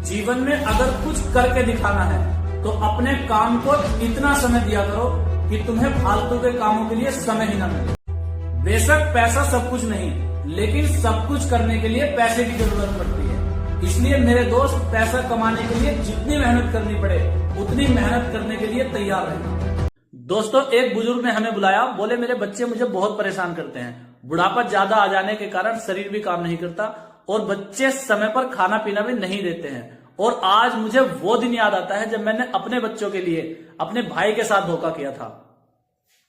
जीवन में अगर कुछ करके दिखाना है तो अपने काम को इतना समय दिया करो कि तुम्हें फालतू के कामों के लिए समय ही न मिले। बेशक पैसा सब कुछ नहीं, लेकिन सब कुछ करने के लिए पैसे की जरूरत पड़ती है। इसलिए मेरे दोस्त, पैसा कमाने के लिए जितनी मेहनत करनी पड़े उतनी मेहनत करने के लिए तैयार रहना। दोस्तों, एक बुजुर्ग ने हमें बुलाया, बोले मेरे बच्चे मुझे बहुत परेशान करते हैं। बुढ़ापा ज्यादा आ जाने के कारण शरीर भी काम नहीं करता और बच्चे समय पर खाना पीना भी नहीं देते हैं। और आज मुझे वो दिन याद आता है जब मैंने अपने बच्चों के लिए अपने भाई के साथ धोखा किया था।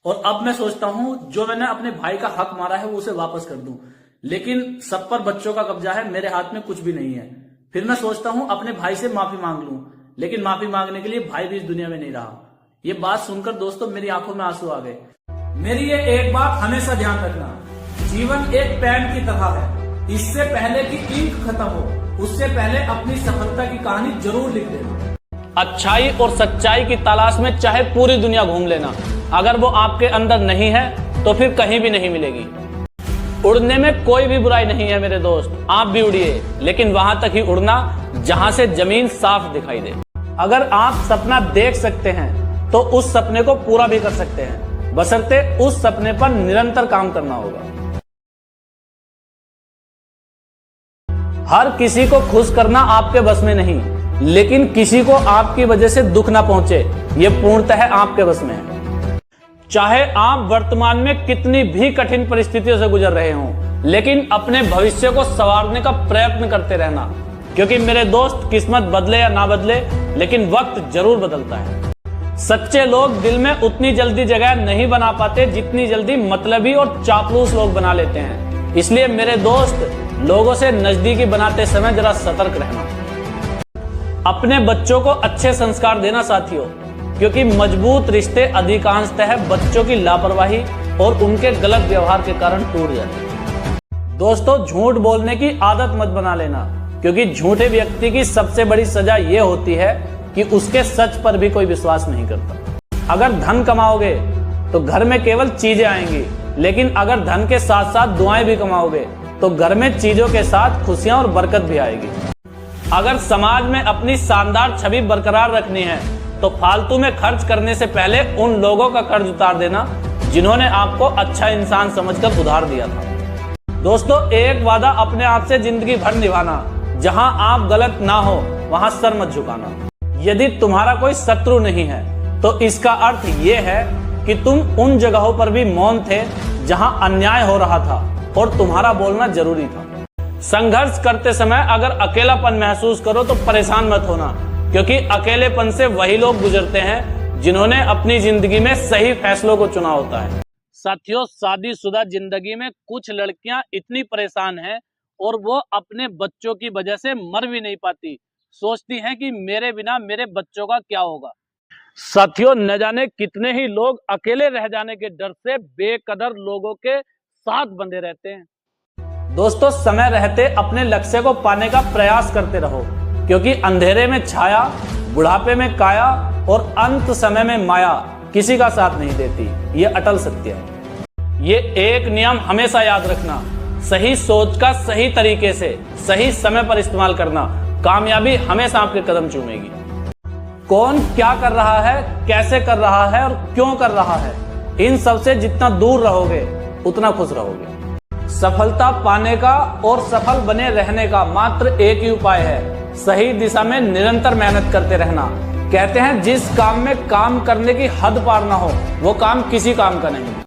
और अब मैं सोचता हूं जो मैंने अपने भाई का हक मारा है वो उसे वापस कर दूं, लेकिन सब पर बच्चों का कब्जा है, मेरे हाथ में कुछ भी नहीं है। फिर मैं सोचता हूं अपने भाई से माफी मांग लूं, लेकिन माफी मांगने के लिए भाई भी इस दुनिया में नहीं रहा। ये बात सुनकर दोस्तों मेरी आंखों में आंसू आ गए। मेरी ये एक बात हमेशा ध्यान रखना, जीवन एक पेन की तरह है। इससे पहले कि इंक खत्म हो, उससे पहले अपनी सफलता की कहानी जरूर लिख देना। अच्छाई और सच्चाई की तलाश में चाहे पूरी दुनिया घूम लेना, अगर वो आपके अंदर नहीं है तो फिर कहीं भी नहीं मिलेगी। उड़ने में कोई भी बुराई नहीं है मेरे दोस्त, आप भी उड़िए, लेकिन वहां तक ही उड़ना जहां से जमीन साफ दिखाई दे। अगर आप सपना देख सकते हैं तो उस सपने को पूरा भी कर सकते हैं, बशर्ते उस सपने पर निरंतर काम करना होगा। हर किसी को खुश करना आपके बस में नहीं, लेकिन किसी को आपकी वजह से दुख ना पहुंचे ये पूर्णतः आपके बस में है। चाहे आप वर्तमान में कितनी भी कठिन परिस्थितियों से गुजर रहे हों, लेकिन अपने भविष्य को संवारने का प्रयत्न करते रहना, क्योंकि मेरे दोस्त किस्मत बदले या ना बदले, लेकिन वक्त जरूर बदलता है। सच्चे लोग दिल में उतनी जल्दी जगह नहीं बना पाते जितनी जल्दी मतलबी और चापलूस लोग बना लेते हैं। इसलिए मेरे दोस्त, लोगों से नजदीकी बनाते समय जरा सतर्क रहना। अपने बच्चों को अच्छे संस्कार देना साथियों, क्योंकि मजबूत रिश्ते अधिकांशतः बच्चों की लापरवाही और उनके गलत व्यवहार के कारण टूट जाते हैं। दोस्तों, झूठ बोलने की आदत मत बना लेना, क्योंकि झूठे व्यक्ति की सबसे बड़ी सजा यह होती है कि उसके सच पर भी कोई विश्वास नहीं करता। अगर धन कमाओगे तो घर में केवल चीजें आएंगी, लेकिन अगर धन के साथ साथ दुआएं भी कमाओगे तो घर में चीजों के साथ खुशियां और बरकत भी आएगी। अगर समाज में अपनी शानदार छवि बरकरार रखनी है तो फालतू में खर्च करने से पहले उन लोगों का कर्ज उतार देना जिन्होंने आपको अच्छा इंसान समझकर उधार दिया था। दोस्तों, एक वादा अपने आप से जिंदगी भर निभाना, जहां आप गलत ना हो वहां सर मत झुकाना। यदि तुम्हारा कोई शत्रु नहीं है तो इसका अर्थ यह है कि तुम उन जगहों पर भी मौन थे जहां अन्याय हो रहा था और तुम्हारा बोलना जरूरी था। संघर्ष करते समय अगर अकेलापन महसूस करो तो परेशान मत होना, क्योंकि अकेलेपन से वही लोग गुजरते हैं जिन्होंने अपनी जिंदगी में सही फैसलों को चुना होता है। साथियों, शादीशुदा जिंदगी में कुछ लड़कियां इतनी परेशान हैं और वो अपने बच्चों की वजह से मर भी नहीं पाती। सोचती हैं कि मेरे बिना मेरे बच्चों का क्या होगा। साथियों, न जाने कितने ही लोग अकेले रह जाने के डर से बेकदर लोगों के साथ बंधे रहते हैं। दोस्तों, समय रहते अपने लक्ष्य को पाने का प्रयास करते रहो, क्योंकि अंधेरे में छाया, बुढ़ापे में काया और अंत समय में माया किसी का साथ नहीं देती। ये अटल सत्य है। ये एक नियम हमेशा याद रखना, सही सोच का सही तरीके से सही समय पर इस्तेमाल करना, कामयाबी हमेशा आपके कदम चूमेगी। कौन क्या कर रहा है, कैसे कर रहा है और क्यों कर रहा है, इन सब से जितना दूर रहोगे उतना खुश रहोगे। सफलता पाने का और सफल बने रहने का मात्र एक ही उपाय है, सही दिशा में निरंतर मेहनत करते रहना। कहते हैं जिस काम में काम करने की हद पार ना हो वो काम किसी काम का नहीं।